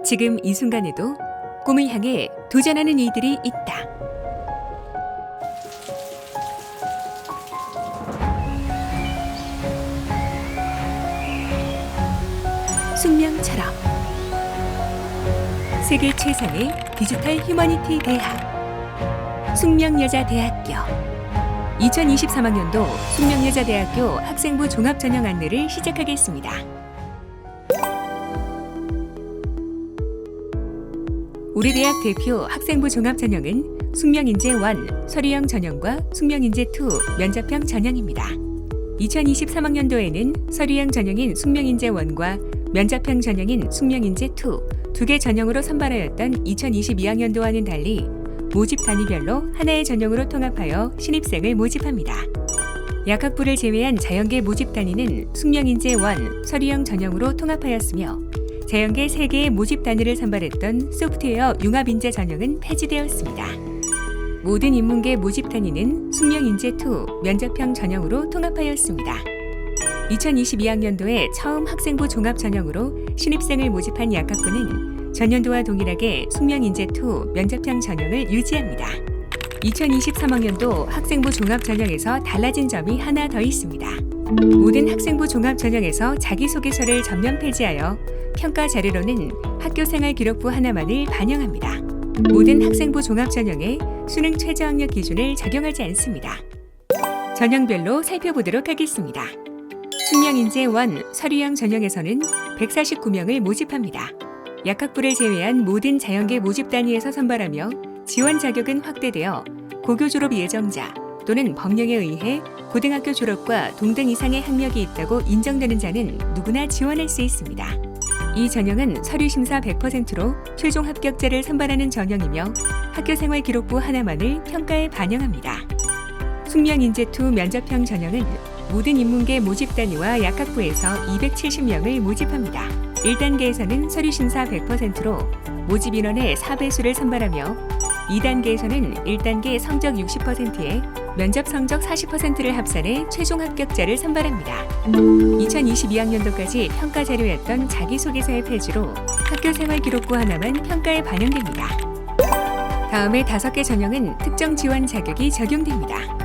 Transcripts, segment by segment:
지금 이 순간에도 꿈을 향해 도전하는 이들이 있다. 숙명처럼 세계 최상의 디지털 휴머니티 대학 숙명여자대학교 2023학년도 숙명여자대학교 학생부 종합전형 안내를 시작하겠습니다. 우리 대학 대표 학생부 종합전형은 숙명인재 1 서류형 전형과 숙명인재 2 면접형 전형입니다. 2023학년도에는 서류형 전형인 숙명인재 1과 면접형 전형인 숙명인재 2 두 개 전형으로 선발하였던 2022학년도와는 달리 모집 단위별로 하나의 전형으로 통합하여 신입생을 모집합니다. 약학부를 제외한 자연계 모집 단위는 숙명인재 1 서류형 전형으로 통합하였으며 자연계 3개의 모집 단위를 선발했던 소프트웨어 융합인재 전형은 폐지되었습니다. 모든 인문계 모집 단위는 숙명인재 2 면접형 전형으로 통합하였습니다. 2022학년도에 처음 학생부 종합 전형으로 신입생을 모집한 약학부는 전년도와 동일하게 숙명인재 2 면접형 전형을 유지합니다. 2023학년도 학생부 종합 전형에서 달라진 점이 하나 더 있습니다. 모든 학생부 종합 전형에서 자기소개서를 전면 폐지하여 평가 자료로는 학교생활 기록부 하나만을 반영합니다. 모든 학생부 종합 전형에 수능 최저학력 기준을 적용하지 않습니다. 전형별로 살펴보도록 하겠습니다. 숙명인재 1 서류형 전형에서는 149명을 모집합니다. 약학부를 제외한 모든 자연계 모집 단위에서 선발하며 지원 자격은 확대되어 고교 졸업 예정자 또는 법령에 의해 고등학교 졸업과 동등 이상의 학력이 있다고 인정되는 자는 누구나 지원할 수 있습니다. 이 전형은 서류심사 100%로 최종 합격자를 선발하는 전형이며 학교생활 기록부 하나만을 평가에 반영합니다. 숙명인재 2 면접형 전형은 모든 인문계 모집 단위와 약학부에서 270명을 모집합니다. 1단계에서는 서류심사 100%로 모집 인원의 4배수를 선발하며 2단계에서는 1단계 성적 60%에 면접 성적 40%를 합산해 최종 합격자를 선발합니다. 2022학년도까지 평가 자료였던 자기소개서의 폐지로 학교생활 기록부 하나만 평가에 반영됩니다. 다음의 5개 전형은 특정 지원 자격이 적용됩니다.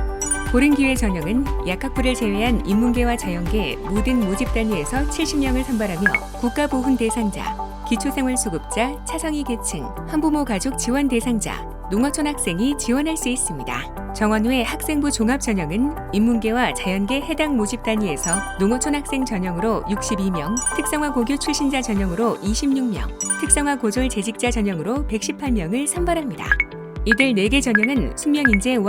고른기회 전형은 약학부를 제외한 인문계와 자연계 모든 모집 단위에서 70명을 선발하며 국가보훈 대상자, 기초생활수급자, 차상위 계층, 한부모 가족 지원 대상자, 농어촌 학생이 지원할 수 있습니다. 정원 외 학생부 종합 전형은 인문계와 자연계 해당 모집 단위에서 농어촌 학생 전형으로 62명, 특성화 고교 출신자 전형으로 26명, 특성화 고졸 재직자 전형으로 118명을 선발합니다. 이들 4개 전형은 숙명인재 1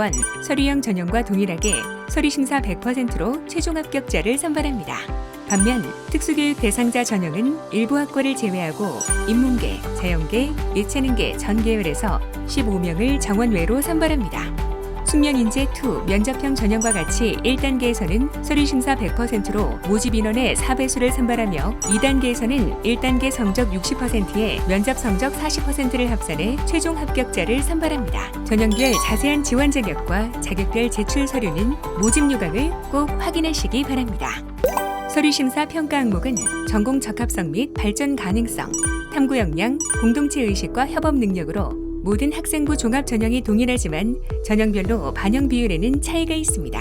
서류형 전형과 동일하게 서류심사 100%로 최종 합격자를 선발합니다. 반면 특수교육 대상자 전형은 일부 학과를 제외하고 인문계, 자연계, 예체능계 전 계열에서 15명을 정원 외로 선발합니다. 숙명인재 2 면접형 전형과 같이 1단계에서는 서류심사 100%로 모집 인원의 4배수를 선발하며 2단계에서는 1단계 성적 60%에 면접 성적 40%를 합산해 최종 합격자를 선발합니다. 전형별 자세한 지원 자격과 자격별 제출 서류는 모집 요강을 꼭 확인하시기 바랍니다. 서류심사 평가 항목은 전공 적합성 및 발전 가능성, 탐구 역량, 공동체 의식과 협업 능력으로 모든 학생부 종합 전형이 동일하지만 전형별로 반영 비율에는 차이가 있습니다.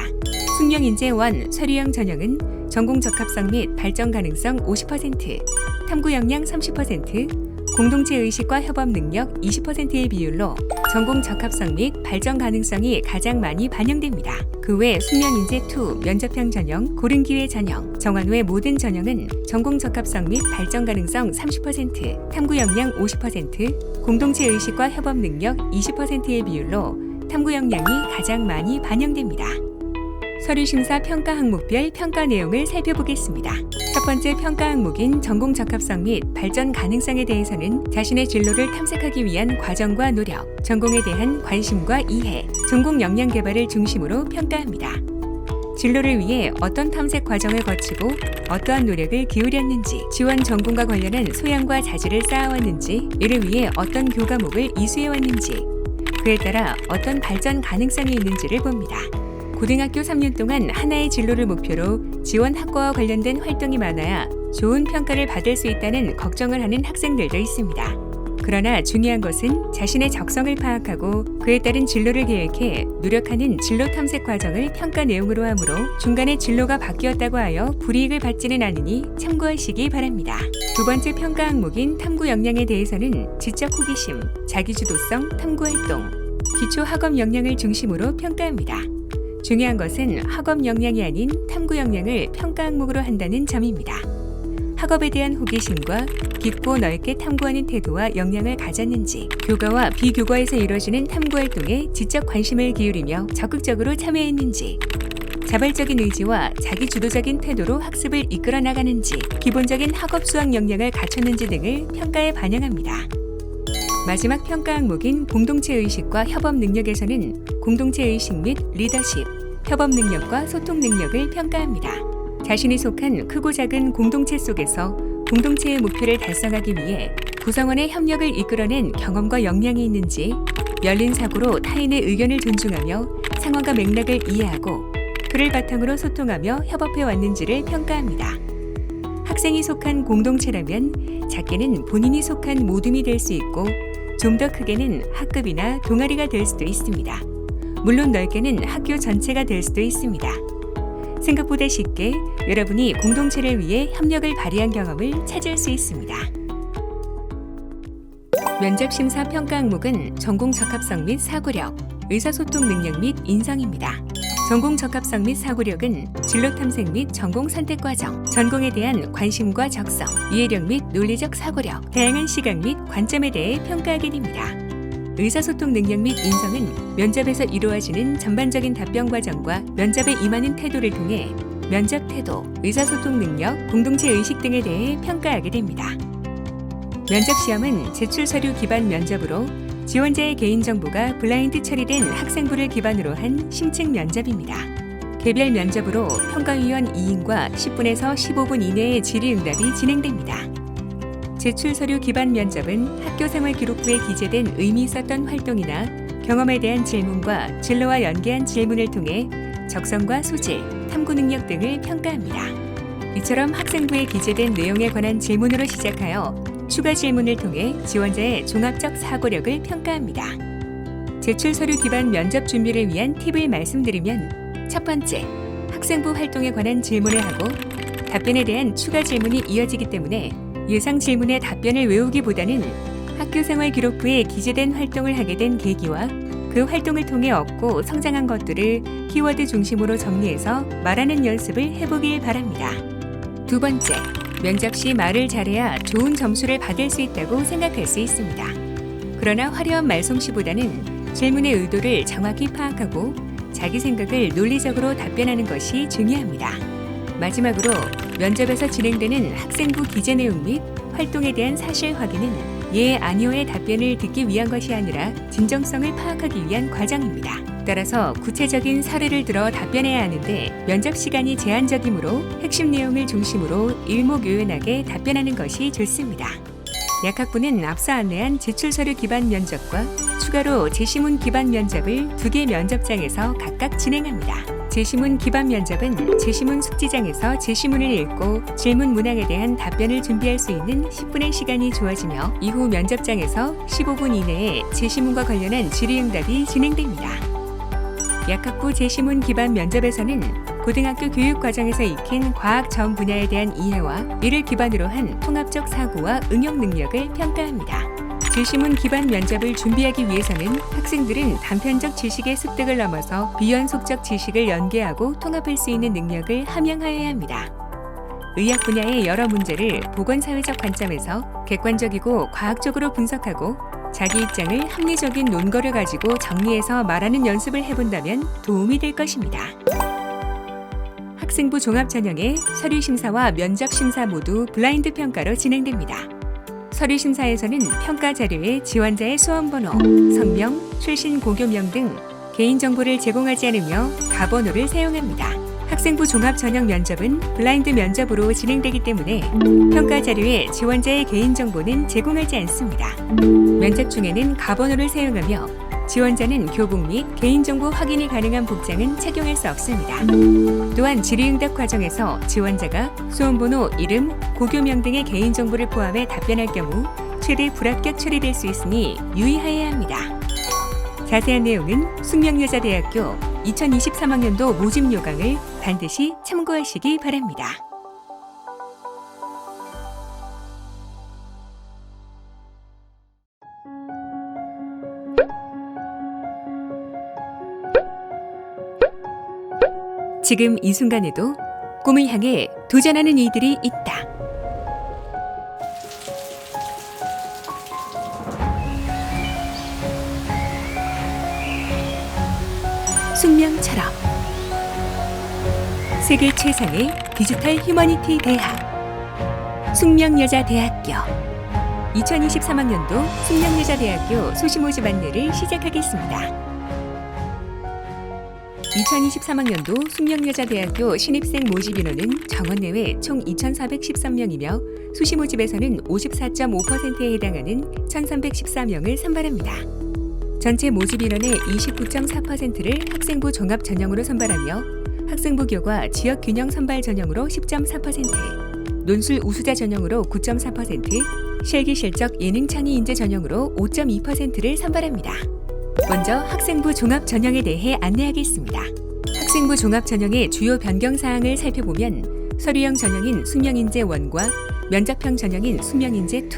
숙명인재 1 서류형 전형은 전공 적합성 및 발전 가능성 50%, 탐구 역량 30%, 공동체 의식과 협업 능력 20%의 비율로 전공 적합성 및 발전 가능성이 가장 많이 반영됩니다. 그 외 숙명인재 2 면접형 전형, 고른기회 전형, 정원 외 모든 전형은 전공 적합성 및 발전 가능성 30%, 탐구 역량 50%, 공동체 의식과 협업 능력 20%의 비율로 탐구 역량이 가장 많이 반영됩니다. 서류심사 평가 항목별 평가 내용을 살펴보겠습니다. 첫 번째 평가 항목인 전공 적합성 및 발전 가능성에 대해서는 자신의 진로를 탐색하기 위한 과정과 노력, 전공에 대한 관심과 이해, 전공 역량 개발을 중심으로 평가합니다. 진로를 위해 어떤 탐색 과정을 거치고 어떠한 노력을 기울였는지, 지원 전공과 관련한 소양과 자질을 쌓아왔는지, 이를 위해 어떤 교과목을 이수해왔는지, 그에 따라 어떤 발전 가능성이 있는지를 봅니다. 고등학교 3년 동안 하나의 진로를 목표로 지원 학과와 관련된 활동이 많아야 좋은 평가를 받을 수 있다는 걱정을 하는 학생들도 있습니다. 그러나 중요한 것은 자신의 적성을 파악하고 그에 따른 진로를 계획해 노력하는 진로 탐색 과정을 평가 내용으로 하므로 중간에 진로가 바뀌었다고 하여 불이익을 받지는 않으니 참고하시기 바랍니다. 두 번째 평가 항목인 탐구 역량에 대해서는 지적 호기심, 자기주도성, 탐구활동, 기초 학업 역량을 중심으로 평가합니다. 중요한 것은 학업 역량이 아닌 탐구 역량을 평가 항목으로 한다는 점입니다. 학업에 대한 호기심과 깊고 넓게 탐구하는 태도와 역량을 가졌는지, 교과와 비교과에서 이루어지는 탐구활동에 지적 관심을 기울이며 적극적으로 참여했는지, 자발적인 의지와 자기주도적인 태도로 학습을 이끌어 나가는지, 기본적인 학업 수학 역량을 갖췄는지 등을 평가에 반영합니다. 마지막 평가 항목인 공동체 의식과 협업 능력에서는 공동체 의식 및 리더십, 협업 능력과 소통 능력을 평가합니다. 자신이 속한 크고 작은 공동체 속에서 공동체의 목표를 달성하기 위해 구성원의 협력을 이끌어낸 경험과 역량이 있는지, 열린 사고로 타인의 의견을 존중하며 상황과 맥락을 이해하고 그를 바탕으로 소통하며 협업해 왔는지를 평가합니다. 학생이 속한 공동체라면 작게는 본인이 속한 모둠이 될 수 있고 좀 더 크게는 학급이나 동아리가 될 수도 있습니다. 물론 넓게는 학교 전체가 될 수도 있습니다. 생각보다 쉽게 여러분이 공동체를 위해 협력을 발휘한 경험을 찾을 수 있습니다. 면접심사 평가 항목은 전공 적합성 및 사고력, 의사소통 능력 및 인성입니다. 전공 적합성 및 사고력은 진로 탐색 및 전공 선택 과정, 전공에 대한 관심과 적성, 이해력 및 논리적 사고력, 다양한 시각 및 관점에 대해 평가하게 됩니다. 의사소통 능력 및 인성은 면접에서 이루어지는 전반적인 답변 과정과 면접에 임하는 태도를 통해 면접 태도, 의사소통 능력, 공동체 의식 등에 대해 평가하게 됩니다. 면접 시험은 제출 서류 기반 면접으로 지원자의 개인정보가 블라인드 처리된 학생부를 기반으로 한 심층 면접입니다. 개별 면접으로 평가위원 2인과 10분에서 15분 이내의 질의응답이 진행됩니다. 제출 서류 기반 면접은 학교 생활 기록부에 기재된 의미 있었던 활동이나 경험에 대한 질문과 진로와 연계한 질문을 통해 적성과 소질, 탐구 능력 등을 평가합니다. 이처럼 학생부에 기재된 내용에 관한 질문으로 시작하여 추가 질문을 통해 지원자의 종합적 사고력을 평가합니다. 제출 서류 기반 면접 준비를 위한 팁을 말씀드리면, 첫 번째, 학생부 활동에 관한 질문을 하고 답변에 대한 추가 질문이 이어지기 때문에 예상 질문의 답변을 외우기보다는 학교 생활 기록부에 기재된 활동을 하게 된 계기와 그 활동을 통해 얻고 성장한 것들을 키워드 중심으로 정리해서 말하는 연습을 해보길 바랍니다. 두 번째, 면접 시 말을 잘해야 좋은 점수를 받을 수 있다고 생각할 수 있습니다. 그러나 화려한 말솜씨보다는 질문의 의도를 정확히 파악하고 자기 생각을 논리적으로 답변하는 것이 중요합니다. 마지막으로 면접에서 진행되는 학생부 기재 내용 및 활동에 대한 사실 확인은 예, 아니오의 답변을 듣기 위한 것이 아니라 진정성을 파악하기 위한 과정입니다. 따라서 구체적인 사례를 들어 답변해야 하는데 면접 시간이 제한적이므로 핵심 내용을 중심으로 일목요연하게 답변하는 것이 좋습니다. 약학부는 앞서 안내한 제출서류 기반 면접과 추가로 제시문 기반 면접을 2개 면접장에서 각각 진행합니다. 제시문 기반 면접은 제시문 숙지장에서 제시문을 읽고 질문 문항에 대한 답변을 준비할 수 있는 10분의 시간이 주어지며 이후 면접장에서 15분 이내에 제시문과 관련한 질의응답이 진행됩니다. 약학부 제시문 기반 면접에서는 고등학교 교육 과정에서 익힌 과학 전 분야에 대한 이해와 이를 기반으로 한 통합적 사고와 응용 능력을 평가합니다. 제시문 기반 면접을 준비하기 위해서는 학생들은 단편적 지식의 습득을 넘어서 비연속적 지식을 연계하고 통합할 수 있는 능력을 함양하여야 합니다. 의학 분야의 여러 문제를 보건사회적 관점에서 객관적이고 과학적으로 분석하고 자기 입장을 합리적인 논거를 가지고 정리해서 말하는 연습을 해본다면 도움이 될 것입니다. 학생부 종합전형의 서류심사와 면접심사 모두 블라인드 평가로 진행됩니다. 서류심사에서는 평가 자료에 지원자의 수험번호, 성명, 출신 고교명 등 개인정보를 제공하지 않으며 가번호를 사용합니다. 학생부 종합전형 면접은 블라인드 면접으로 진행되기 때문에 평가 자료에 지원자의 개인정보는 제공하지 않습니다. 면접 중에는 가번호를 사용하며 지원자는 교복 및 개인정보 확인이 가능한 복장은 착용할 수 없습니다. 또한 질의응답 과정에서 지원자가 수험번호, 이름, 고교명 등의 개인정보를 포함해 답변할 경우 최대 불합격 처리될 수 있으니 유의하여야 합니다. 자세한 내용은 숙명여자대학교 2023학년도 모집 요강을 반드시 참고하시기 바랍니다. 지금 이 순간에도 꿈을 향해 도전하는 이들이 있다. 숙명처럼 세계 최상의 디지털 휴머니티 대학 숙명여자대학교 2023학년도 숙명여자대학교 소시 모집 안내를 시작하겠습니다. 2023학년도 숙명여자대학교 신입생 모집 인원은 정원 내외 총 2,413명이며 수시 모집에서는 54.5%에 해당하는 1,314명을 선발합니다. 전체 모집 인원의 29.4%를 학생부 종합 전형으로 선발하며 학생부 교과 지역 균형 선발 전형으로 10.4%, 논술 우수자 전형으로 9.4%, 실기 실적 예능 창의 인재 전형으로 5.2%를 선발합니다. 먼저 학생부 종합 전형에 대해 안내하겠습니다. 학생부 종합 전형의 주요 변경 사항을 살펴보면 서류형 전형인 숙명인재 1과 면접형 전형인 숙명인재 2,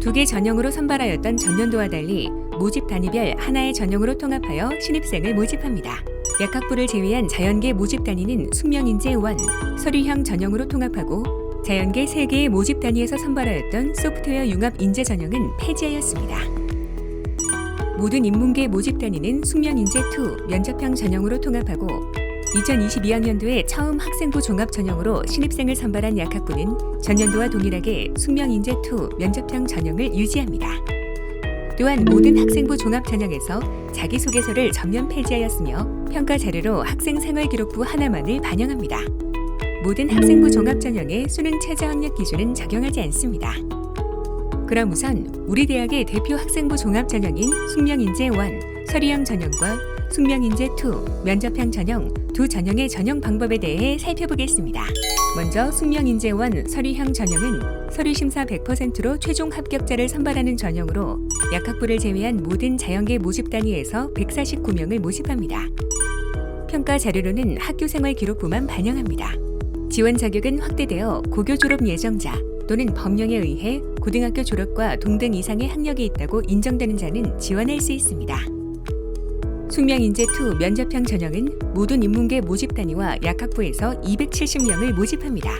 두 개 전형으로 선발하였던 전년도와 달리 모집 단위별 하나의 전형으로 통합하여 신입생을 모집합니다. 약학부를 제외한 자연계 모집 단위는 숙명인재 1, 서류형 전형으로 통합하고 자연계 3개의 모집 단위에서 선발하였던 소프트웨어 융합 인재 전형은 폐지하였습니다. 모든 인문계 모집 단위는 숙명인재 2 면접형 전형으로 통합하고 2022학년도에 처음 학생부 종합 전형으로 신입생을 선발한 약학부는 전년도와 동일하게 숙명인재 2 면접형 전형을 유지합니다. 또한 모든 학생부 종합 전형에서 자기소개서를 전면 폐지하였으며 평가 자료로 학생 생활기록부 하나만을 반영합니다. 모든 학생부 종합 전형의 수능 최저 학력 기준은 적용하지 않습니다. 그럼 우선 우리 대학의 대표 학생부 종합 전형인 숙명인재 1 서류형 전형과 숙명인재 2 면접형 전형 두 전형의 전형 방법에 대해 살펴보겠습니다. 먼저 숙명인재 1 서류형 전형은 서류심사 100%로 최종 합격자를 선발하는 전형으로 약학부를 제외한 모든 자연계 모집 단위에서 149명을 모집합니다. 평가 자료로는 학교생활 기록부만 반영합니다. 지원 자격은 확대되어 고교 졸업 예정자 또는 법령에 의해 고등학교 졸업과 동등 이상의 학력이 있다고 인정되는 자는 지원할 수 있습니다. 숙명인재 2 면접형 전형은 모든 인문계 모집 단위와 약학부에서 270명을 모집합니다.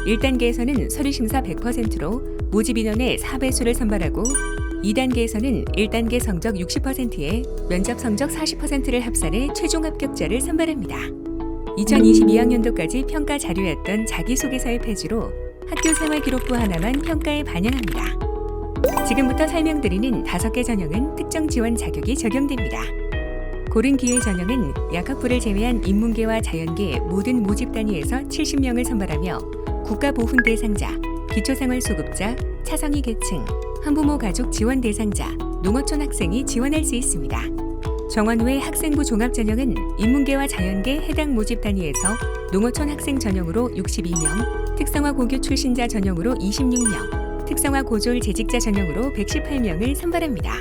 1단계에서는 서류심사 100%로 모집 인원의 4배수를 선발하고 2단계에서는 1단계 성적 60%에 면접 성적 40%를 합산해 최종 합격자를 선발합니다. 2022학년도까지 평가 자료였던 자기소개서의 폐지로 학교 생활기록부 하나만 평가에 반영합니다. 지금부터 설명드리는 5개 전형은 특정 지원 자격이 적용됩니다. 고른 기회 전형은 약학부를 제외한 인문계와 자연계 모든 모집 단위에서 70명을 선발하며 국가보훈 대상자, 기초생활수급자, 차상위 계층, 한부모 가족 지원 대상자, 농어촌 학생이 지원할 수 있습니다. 정원 외 학생부 종합 전형은 인문계와 자연계 해당 모집 단위에서 농어촌 학생 전형으로 62명, 특성화 고교 출신자 전형으로 26명, 특성화 고졸 재직자 전형으로 118명을 선발합니다.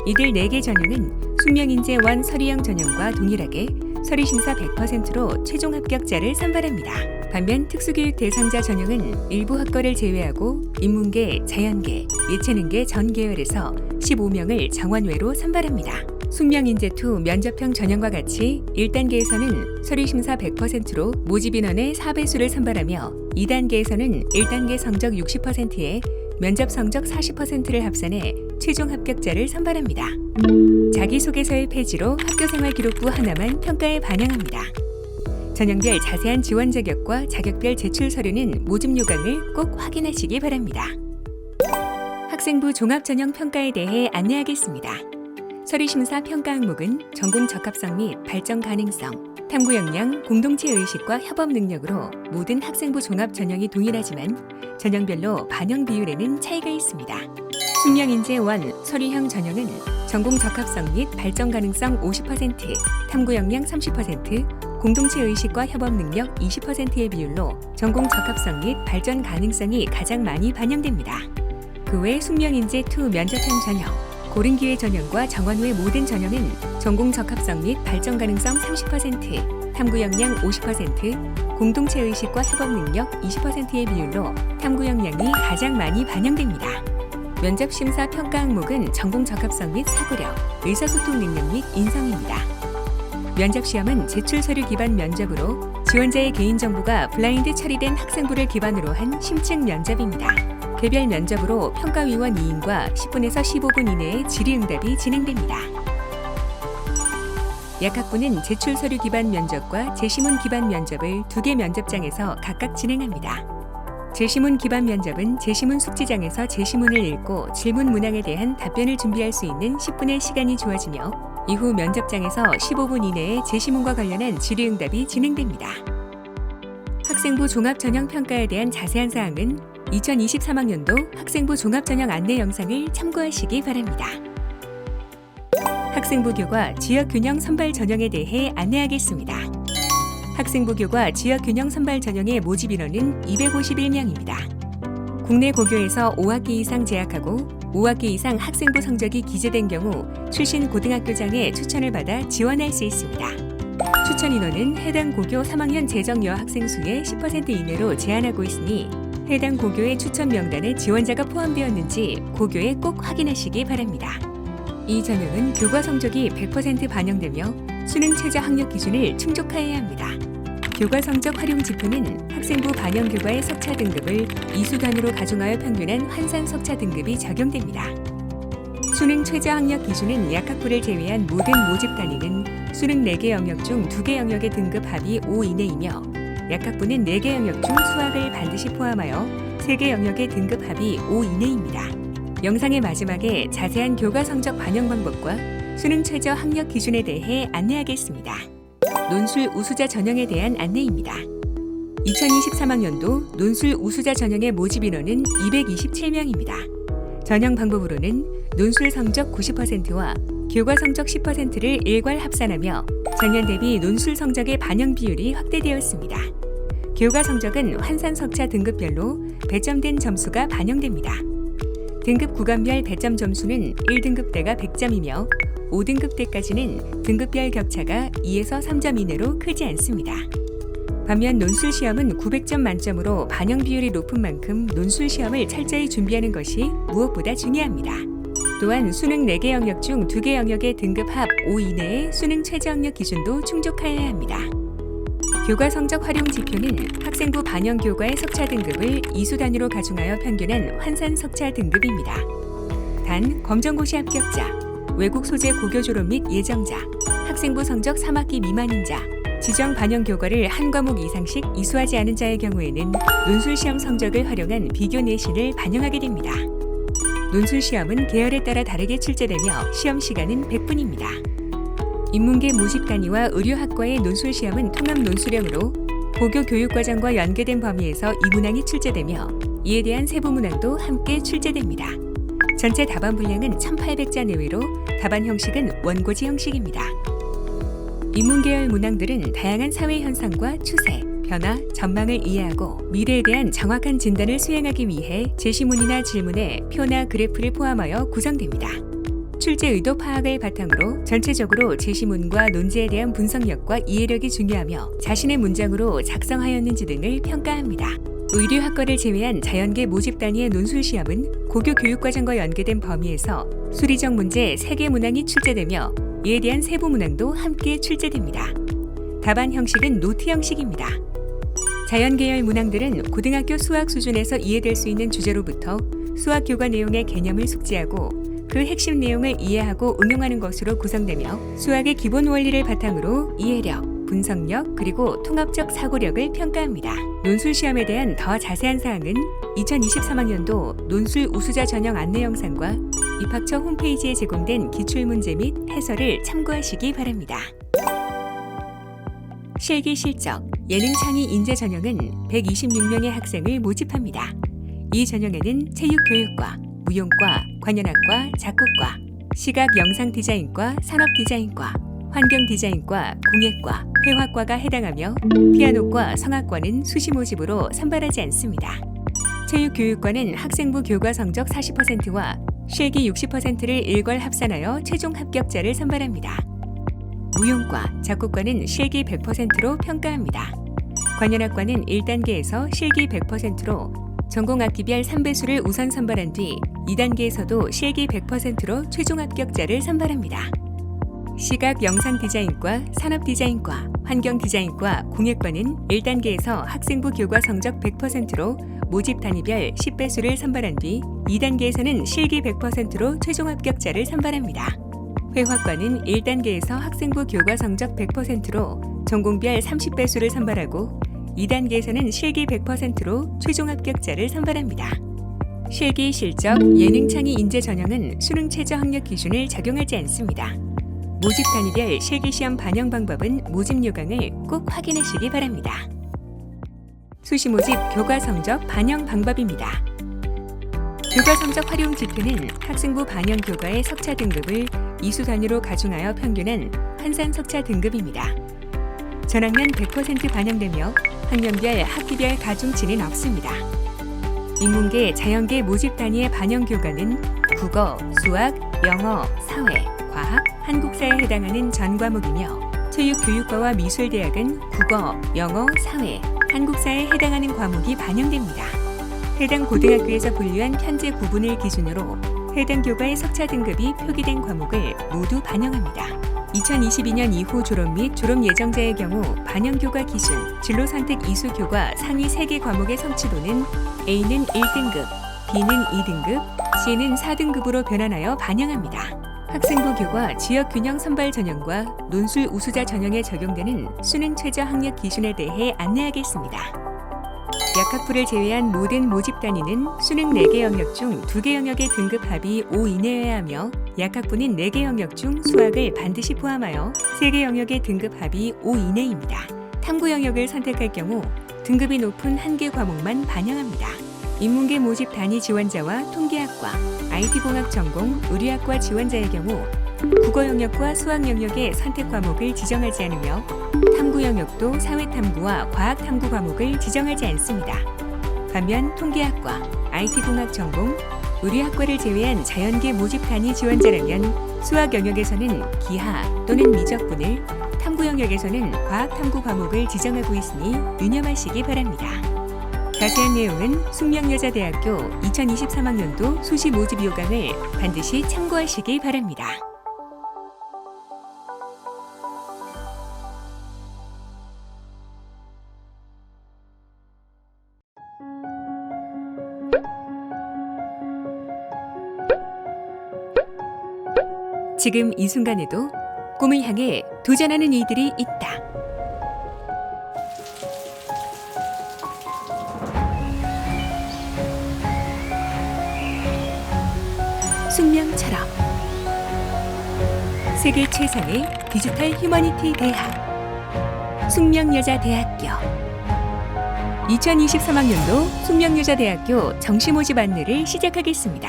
이들 4개 전형은 숙명인재 1 서류형 전형과 동일하게 서류심사 100%로 최종 합격자를 선발합니다. 반면 특수교육 대상자 전형은 일부 학과를 제외하고 인문계, 자연계, 예체능계 전 계열에서 15명을 정원외로 선발합니다. 숙명인재 2 면접형 전형과 같이 1단계에서는 서류심사 100%로 모집 인원의 4배수를 선발하며 2단계에서는 1단계 성적 60%에 면접 성적 40%를 합산해 최종 합격자를 선발합니다. 자기소개서의 폐지로 학교생활 기록부 하나만 평가에 반영합니다. 전형별 자세한 지원 자격과 자격별 제출 서류는 모집 요강을 꼭 확인하시기 바랍니다. 학생부 종합전형 평가에 대해 안내하겠습니다. 서류심사 평가 항목은 전공 적합성 및 발전 가능성, 탐구 역량, 공동체 의식과 협업 능력으로 모든 학생부 종합 전형이 동일하지만 전형별로 반영 비율에는 차이가 있습니다. 숙명인재 1 서류형 전형은 전공 적합성 및 발전 가능성 50%, 탐구 역량 30%, 공동체 의식과 협업 능력 20%의 비율로 전공 적합성 및 발전 가능성이 가장 많이 반영됩니다. 그 외 숙명인재2 면접형 전형, 고른기회 전형과 정원 후의 모든 전형은 전공 적합성 및 발전 가능성 30%, 탐구 역량 50%, 공동체 의식과 협업 능력 20%의 비율로 탐구 역량이 가장 많이 반영됩니다. 면접 심사 평가 항목은 전공 적합성 및 사고력, 의사소통 능력 및 인성입니다. 면접 시험은 제출 서류 기반 면접으로 지원자의 개인정보가 블라인드 처리된 학생부를 기반으로 한 심층 면접입니다. 개별 면접으로 평가위원 2인과 10분에서 15분 이내에 질의응답이 진행됩니다. 약학부는 제출 서류 기반 면접과 제시문 기반 면접을 2개 면접장에서 각각 진행합니다. 제시문 기반 면접은 제시문 숙지장에서 제시문을 읽고 질문 문항에 대한 답변을 준비할 수 있는 10분의 시간이 주어지며 이후 면접장에서 15분 이내에 제시문과 관련한 질의응답이 진행됩니다. 학생부 종합전형 평가에 대한 자세한 사항은 2023학년도 학생부 종합전형 안내 영상을 참고하시기 바랍니다. 학생부 교과 지역균형 선발 전형에 대해 안내하겠습니다. 학생부 교과 지역균형 선발 전형의 모집 인원은 251명입니다. 국내 고교에서 5학기 이상 재학하고 5학기 이상 학생부 성적이 기재된 경우 출신 고등학교장의 추천을 받아 지원할 수 있습니다. 추천 인원은 해당 고교 3학년 재정 여학생 수의 10% 이내로 제한하고 있으니 해당 고교의 추천 명단에 지원자가 포함되었는지 고교에 꼭 확인하시기 바랍니다. 이 전형은 교과 성적이 100% 반영되며 수능 최저 학력 기준을 충족하여야 합니다. 교과 성적 활용 지표는 학생부 반영 교과의 석차 등급을 이수단으로 가중하여 평균한 환산 석차 등급이 적용됩니다. 수능 최저 학력 기준은 약학부를 제외한 모든 모집 단위는 수능 4개 영역 중 2개 영역의 등급 합이 5 이내이며 약학부는 4개 영역 중 수학을 반드시 포함하여 3개 영역의 등급 합이 5 이내입니다. 영상의 마지막에 자세한 교과 성적 반영 방법과 수능 최저 학력 기준에 대해 안내하겠습니다. 논술 우수자 전형에 대한 안내입니다. 2023학년도 논술 우수자 전형의 모집 인원은 227명입니다. 전형 방법으로는 논술 성적 90%와 교과 성적 10%를 일괄 합산하며 전년 대비 논술 성적의 반영 비율이 확대되었습니다. 교과 성적은 환산 석차 등급별로 배점된 점수가 반영됩니다. 등급 구간별 배점 점수는 1등급대가 100점이며 5등급대까지는 등급별 격차가 2에서 3점 이내로 크지 않습니다. 반면 논술 시험은 900점 만점으로 반영 비율이 높은 만큼 논술 시험을 철저히 준비하는 것이 무엇보다 중요합니다. 또한 수능 4개 영역 중 2개 영역의 등급 합 5 이내의 수능 최저 학력 기준도 충족하여야 합니다. 교과 성적 활용 지표는 학생부 반영 교과의 석차 등급을 이수 단위로 가중하여 평균한 환산 석차 등급입니다. 단, 검정고시 합격자, 외국 소재 고교 졸업 및 예정자, 학생부 성적 3학기 미만인 자, 지정 반영 교과를 한 과목 이상씩 이수하지 않은 자의 경우에는 논술 시험 성적을 활용한 비교 내신을 반영하게 됩니다. 논술 시험은 계열에 따라 다르게 출제되며 시험 시간은 100분입니다. 인문계 모집 단위와 의료학과의 논술 시험은 통합 논술형으로 고교 교육과정과 연계된 범위에서 이 문항이 출제되며 이에 대한 세부 문항도 함께 출제됩니다. 전체 답안 분량은 1,800자 내외로 답안 형식은 원고지 형식입니다. 인문계열 문항들은 다양한 사회 현상과 추세, 변화, 전망을 이해하고 미래에 대한 정확한 진단을 수행하기 위해 제시문이나 질문에 표나 그래프를 포함하여 구성됩니다. 출제 의도 파악을 바탕으로 전체적으로 제시문과 논제에 대한 분석력과 이해력이 중요하며 자신의 문장으로 작성하였는지 등을 평가합니다. 의료학과를 제외한 자연계 모집 단위의 논술 시험은 고교 교육과정과 연계된 범위에서 수리적 문제 3개 문항이 출제되며 이에 대한 세부 문항도 함께 출제됩니다. 답안 형식은 노트 형식입니다. 자연계열 문항들은 고등학교 수학 수준에서 이해될 수 있는 주제로부터 수학 교과 내용의 개념을 숙지하고 그 핵심 내용을 이해하고 응용하는 것으로 구성되며 수학의 기본 원리를 바탕으로 이해력, 분석력, 그리고 통합적 사고력을 평가합니다. 논술 시험에 대한 더 자세한 사항은 2023학년도 논술 우수자 전형 안내 영상과 입학처 홈페이지에 제공된 기출문제 및 해설을 참고하시기 바랍니다. 실기 실적, 예능 창의 인재 전형은 126명의 학생을 모집합니다. 이 전형에는 체육교육과, 무용과, 관현악과, 작곡과, 시각 영상 디자인과, 산업 디자인과, 환경 디자인과, 공예과, 회화과가 해당하며 피아노과, 성악과는 수시 모집으로 선발하지 않습니다. 체육교육과는 학생부 교과 성적 40%와 실기 60%를 일괄 합산하여 최종 합격자를 선발합니다. 무용과, 작곡과는 실기 100%로 평가합니다. 관현악과는 1단계에서 실기 100%로 전공학기별 3배수를 우선 선발한 뒤 2단계에서도 실기 100%로 최종 합격자를 선발합니다. 시각 영상 디자인과, 산업 디자인과, 환경 디자인과, 공예과는 1단계에서 학생부 교과 성적 100%로 모집 단위별 10배수를 선발한 뒤 2단계에서는 실기 100%로 최종 합격자를 선발합니다. 회화과는 1단계에서 학생부 교과 성적 100%로 전공별 30배수를 선발하고 2단계에서는 실기 100%로 최종 합격자를 선발합니다. 실기, 실적, 예능, 창의, 인재 전형은 수능 최저 학력 기준을 적용하지 않습니다. 모집 단위별 실기시험 반영 방법은 모집 요강을 꼭 확인하시기 바랍니다. 수시 모집 교과 성적 반영 방법입니다. 교과 성적 활용 지표는 학생부 반영 교과의 석차 등급을 이수 단위로 가중하여 평균한 환산 석차 등급입니다. 전학년 100% 반영되며 학년별, 학기별 가중치는 없습니다. 인문계, 자연계 모집 단위의 반영 교과는 국어, 수학, 영어, 사회, 과학, 한국사에 해당하는 전 과목이며 체육교육과와 미술대학은 국어, 영어, 사회, 한국사에 해당하는 과목이 반영됩니다. 해당 고등학교에서 분류한 현재 구분을 기준으로 해당 교과의 석차 등급이 표기된 과목을 모두 반영합니다. 2022년 이후 졸업 및 졸업 예정자의 경우 반영 교과 기준, 진로 선택 이수 교과 상위 3개 과목의 성취도는 A는 1등급, B는 2등급, C는 4등급으로 변환하여 반영합니다. 학생부 교과 지역 균형 선발 전형과 논술 우수자 전형에 적용되는 수능 최저 학력 기준에 대해 안내하겠습니다. 약학부를 제외한 모든 모집 단위는 수능 4개 영역 중 2개 영역의 등급 합이 5 이내여야 하며 약학부는 4개 영역 중 수학을 반드시 포함하여 3개 영역의 등급 합이 5 이내입니다. 탐구 영역을 선택할 경우 등급이 높은 1개 과목만 반영합니다. 인문계 모집 단위 지원자와 통계학과, IT공학 전공, 의료학과 지원자의 경우 국어 영역과 수학 영역의 선택 과목을 지정하지 않으며 탐구 영역도 사회탐구와 과학탐구 과목을 지정하지 않습니다. 반면 통계학과, IT공학 전공, 의료학과를 제외한 자연계 모집 단위 지원자라면 수학 영역에서는 기하 또는 미적분을, 탐구 영역에서는 과학탐구 과목을 지정하고 있으니 유념하시기 바랍니다. 자세한 내용은 숙명여자대학교 2023학년도 수시 모집 요강을 반드시 참고하시기 바랍니다. 지금 이 순간에도 꿈을 향해 도전하는 이들이 있다. 숙명처럼 세계 최상의 디지털 휴머니티 대학 숙명여자대학교 2023학년도 숙명여자대학교 정시 모집 안내를 시작하겠습니다.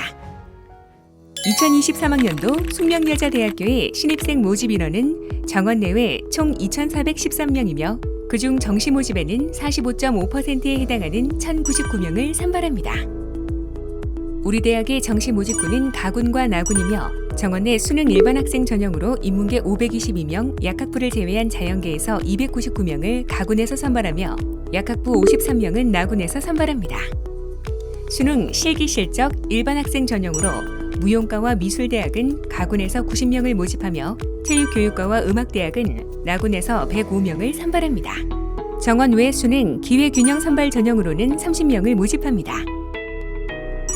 2023학년도 숙명여자대학교의 신입생 모집 인원은 정원 내외 총 2,413명이며 그중 정시 모집에는 45.5%에 해당하는 1,099명을 선발합니다. 우리 대학의 정시 모집군은 가군과 나군이며 정원 내 수능 일반 학생 전형으로 인문계 522명, 약학부를 제외한 자연계에서 299명을 가군에서 선발하며 약학부 53명은 나군에서 선발합니다. 수능 실기 실적 일반 학생 전형으로 무용과와 미술대학은 가군에서 90명을 모집하며 체육교육과와 음악대학은 나군에서 105명을 선발합니다. 정원 외 수능 기회균형 선발 전형으로는 30명을 모집합니다.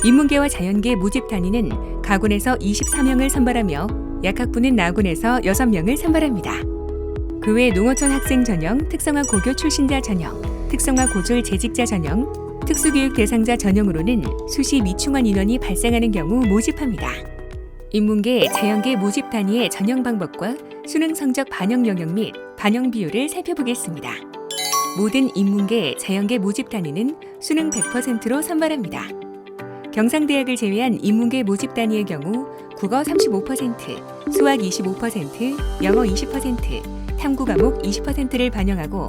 인문계와 자연계 모집 단위는 가군에서 24명을 선발하며 약학부는 나군에서 6명을 선발합니다. 그 외 농어촌 학생 전형, 특성화 고교 출신자 전형, 특성화 고졸 재직자 전형, 특수교육 대상자 전형으로는 수시 미충원 인원이 발생하는 경우 모집합니다. 인문계, 자연계 모집 단위의 전형 방법과 수능 성적 반영 영역 및 반영 비율을 살펴보겠습니다. 모든 인문계, 자연계 모집 단위는 수능 100%로 선발합니다. 경상대학을 제외한 인문계 모집 단위의 경우 국어 35%, 수학 25%, 영어 20%, 탐구 과목 20%를 반영하고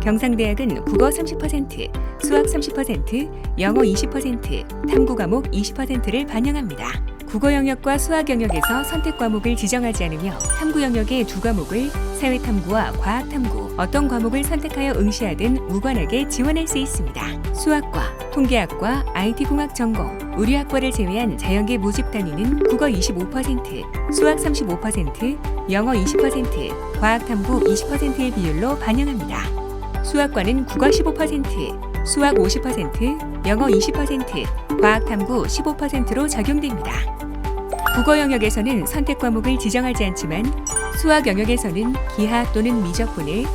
경상대학은 국어 30%, 수학 30%, 영어 20%, 탐구 과목 20%를 반영합니다. 국어 영역과 수학 영역에서 선택 과목을 지정하지 않으며 탐구 영역의 두 과목을 사회탐구와 과학탐구 어떤 과목을 선택하여 응시하든 무관하게 지원할 수 있습니다. 수학과, 통계학과, IT공학 전공, 의료학과를 제외한 자연계 모집 단위는 국어 25%, 수학 35%, 영어 20%, 과학탐구 20%의 비율로 반영합니다. 수학과는 국어 15%, 수학 50%, 영어 20%, 과학탐구 15%로 적용됩니다. 국어 영역에서는 선택 과목을 지정하지 않지만 수학 영역에서는 기하 또는 미적분을,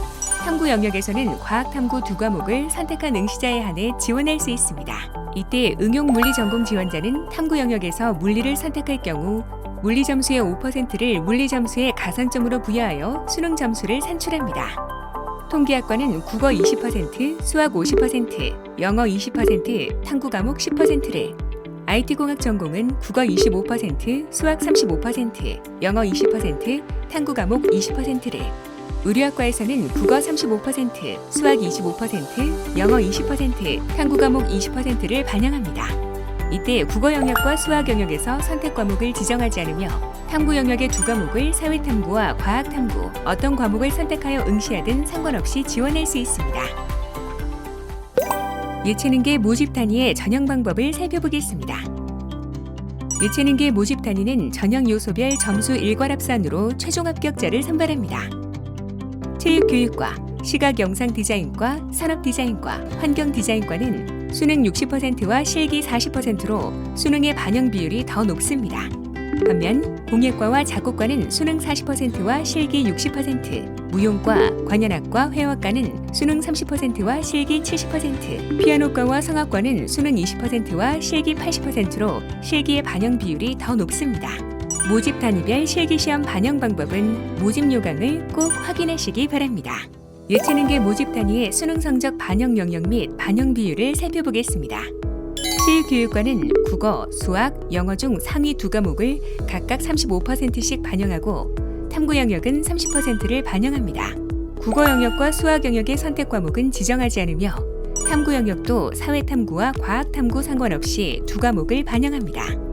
탐구 영역에서는 과학탐구 두 과목을 선택한 응시자에 한해 지원할 수 있습니다. 이때 응용물리 전공 지원자는 탐구 영역에서 물리를 선택할 경우 물리 점수의 5%를 물리 점수의 가산점으로 부여하여 수능 점수를 산출합니다. 통계학과는 국어 20%, 수학 50%, 영어 20%, 탐구 과목 10%를, IT공학 전공은 국어 25%, 수학 35%, 영어 20%, 탐구 과목 20%를, 의료학과에서는 국어 35%, 수학 25%, 영어 20%, 탐구 과목 20%를 반영합니다. 이때 국어 영역과 수학 영역에서 선택 과목을 지정하지 않으며 탐구 영역의 두 과목을 사회탐구와 과학탐구 어떤 과목을 선택하여 응시하든 상관없이 지원할 수 있습니다. 예체능계 모집 단위의 전형 방법을 살펴보겠습니다. 예체능계 모집 단위는 전형 요소별 점수 일괄합산으로 최종 합격자를 선발합니다. 체육교육과, 시각영상디자인과, 산업디자인과, 환경디자인과는 수능 60%와 실기 40%로 수능의 반영 비율이 더 높습니다. 반면 공예과와 작곡과는 수능 40%와 실기 60%, 무용과, 관현악과, 회화과는 수능 30%와 실기 70%, 피아노과와 성악과는 수능 20%와 실기 80%로 실기의 반영 비율이 더 높습니다. 모집 단위별 실기시험 반영 방법은 모집 요강을 꼭 확인하시기 바랍니다. 예체능계 모집 단위의 수능 성적 반영 영역 및 반영 비율을 살펴보겠습니다. 체육교육과는 국어, 수학, 영어 중 상위 두 과목을 각각 35%씩 반영하고 탐구 영역은 30%를 반영합니다. 국어 영역과 수학 영역의 선택 과목은 지정하지 않으며 탐구 영역도 사회탐구와 과학탐구 상관없이 두 과목을 반영합니다.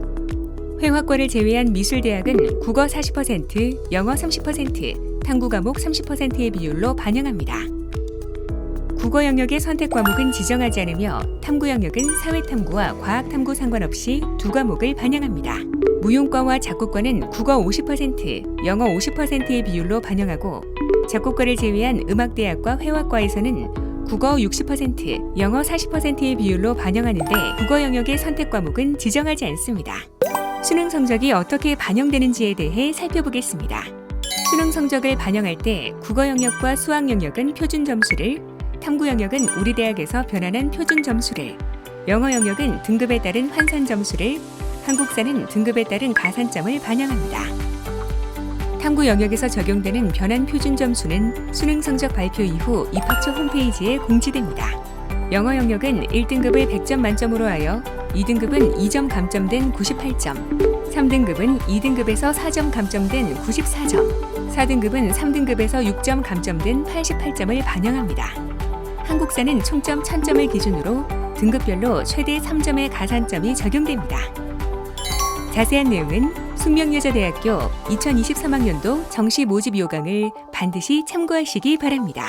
회화과를 제외한 미술대학은 국어 40%, 영어 30%, 탐구 과목 30%의 비율로 반영합니다. 국어 영역의 선택 과목은 지정하지 않으며 탐구 영역은 사회탐구와 과학탐구 상관없이 두 과목을 반영합니다. 무용과와 작곡과는 국어 50%, 영어 50%의 비율로 반영하고 작곡과를 제외한 음악대학과 회화과에서는 국어 60%, 영어 40%의 비율로 반영하는데 국어 영역의 선택 과목은 지정하지 않습니다. 수능 성적이 어떻게 반영되는지에 대해 살펴보겠습니다. 수능 성적을 반영할 때 국어 영역과 수학 영역은 표준 점수를, 탐구 영역은 우리 대학에서 변환한 표준 점수를, 영어 영역은 등급에 따른 환산 점수를, 한국사는 등급에 따른 가산점을 반영합니다. 탐구 영역에서 적용되는 변환 표준 점수는 수능 성적 발표 이후 입학처 홈페이지에 공지됩니다. 영어 영역은 1등급을 100점 만점으로 하여 2등급은 2점 감점된 98점, 3등급은 2등급에서 4점 감점된 94점, 4등급은 3등급에서 6점 감점된 88점을 반영합니다. 한국사는 총점 1000점을 기준으로 등급별로 최대 3점의 가산점이 적용됩니다. 자세한 내용은 숙명여자대학교 2023학년도 정시 모집 요강을 반드시 참고하시기 바랍니다.